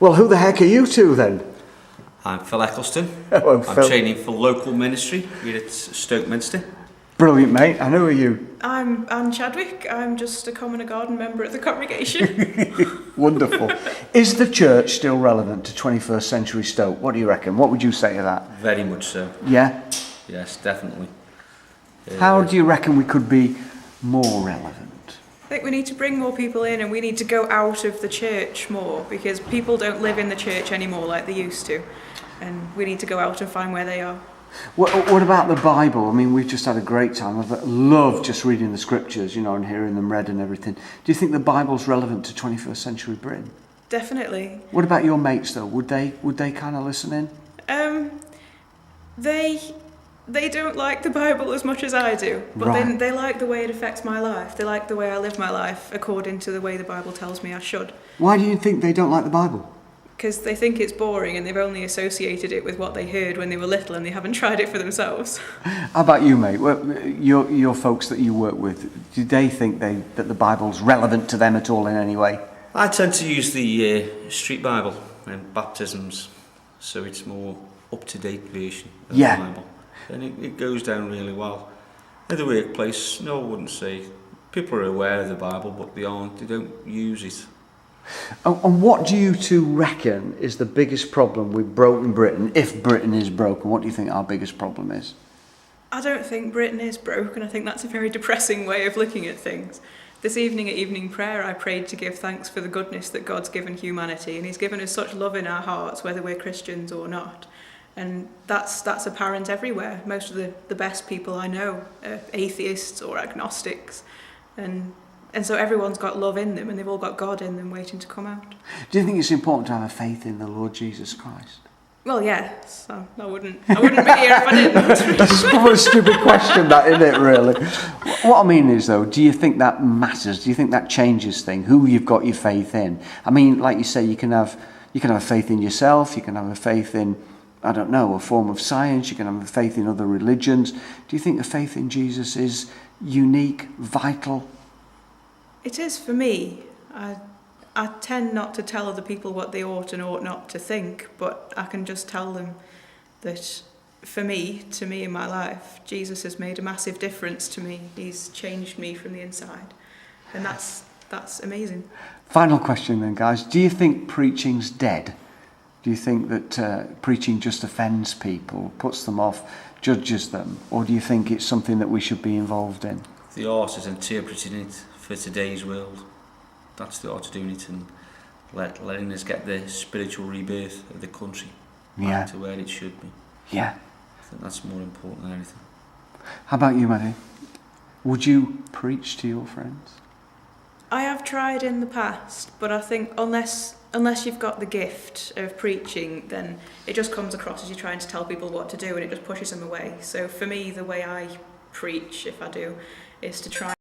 Well, who the heck are you two then? I'm Phil Eccleston. Hello, I'm Phil. training for local ministry here at Stoke Minster. Brilliant, mate. And who are you? I'm Anne Chadwick. I'm just a Common Garden member of the congregation. Wonderful. Is the church still relevant to 21st century Stoke? What do you reckon? What would you say to that? Very much so. Yeah? Yes, definitely. How do you reckon we could be more relevant? I think we need to bring more people in, and we need to go out of the church more, because people don't live in the church anymore like they used to, and we need to go out and find where they are. What about the Bible? I mean, we've just had a great time. I've loved just reading the scriptures, you know, and hearing them read and everything. Do you think the Bible's relevant to 21st century Britain? Definitely. What about your mates, though? Would they kind of listen in? They don't like the Bible as much as I do, but Right. then they like the way it affects my life. They like the way I live my life according to the way the Bible tells me I should. Why do you think they don't like the Bible? Because they think it's boring and they've only associated it with what they heard when they were little and they haven't tried it for themselves. How about you, mate? Your folks that you work with, do they think that the Bible's relevant to them at all in any way? I tend to use the Street Bible and baptisms, so it's more up-to-date version of the Bible. And it goes down really well. At the workplace, no, I wouldn't say. People are aware of the Bible, but they don't use it. And what do you two reckon is the biggest problem with broken Britain, if Britain is broken? What do you think our biggest problem is? I don't think Britain is broken. I think that's a very depressing way of looking at things. This evening at evening prayer, I prayed to give thanks for the goodness that God's given humanity, and he's given us such love in our hearts, whether we're Christians or not. And that's apparent everywhere. Most of the best people I know are atheists or agnostics. And so everyone's got love in them, and they've all got God in them waiting to come out. Do you think it's important to have a faith in the Lord Jesus Christ? Well, yes. I wouldn't be here if I didn't. It's a stupid question, that, isn't it, really? What I mean is, though, do you think that matters? Do you think that changes things, who you've got your faith in? I mean, like you say, you can have a faith in yourself, you can have a faith in, I don't know, a form of science, you can have a faith in other religions. Do you think the faith in Jesus is unique, vital? It is for me. I tend not to tell other people what they ought and ought not to think, but I can just tell them that for me, to me in my life, Jesus has made a massive difference to me. He's changed me from the inside. And that's amazing. Final question then, guys. Do you think preaching's dead? Do you think that preaching just offends people, puts them off, judges them? Or do you think it's something that we should be involved in? The art is interpreting it for today's world. That's the art of doing it, and letting us get the spiritual rebirth of the country back to where it should be. Yeah. I think that's more important than anything. How about you, Maddie? Would you preach to your friends? I have tried in the past, but I think unless you've got the gift of preaching, then it just comes across as you're trying to tell people what to do, and it just pushes them away. So for me, the way I preach, if I do, is to try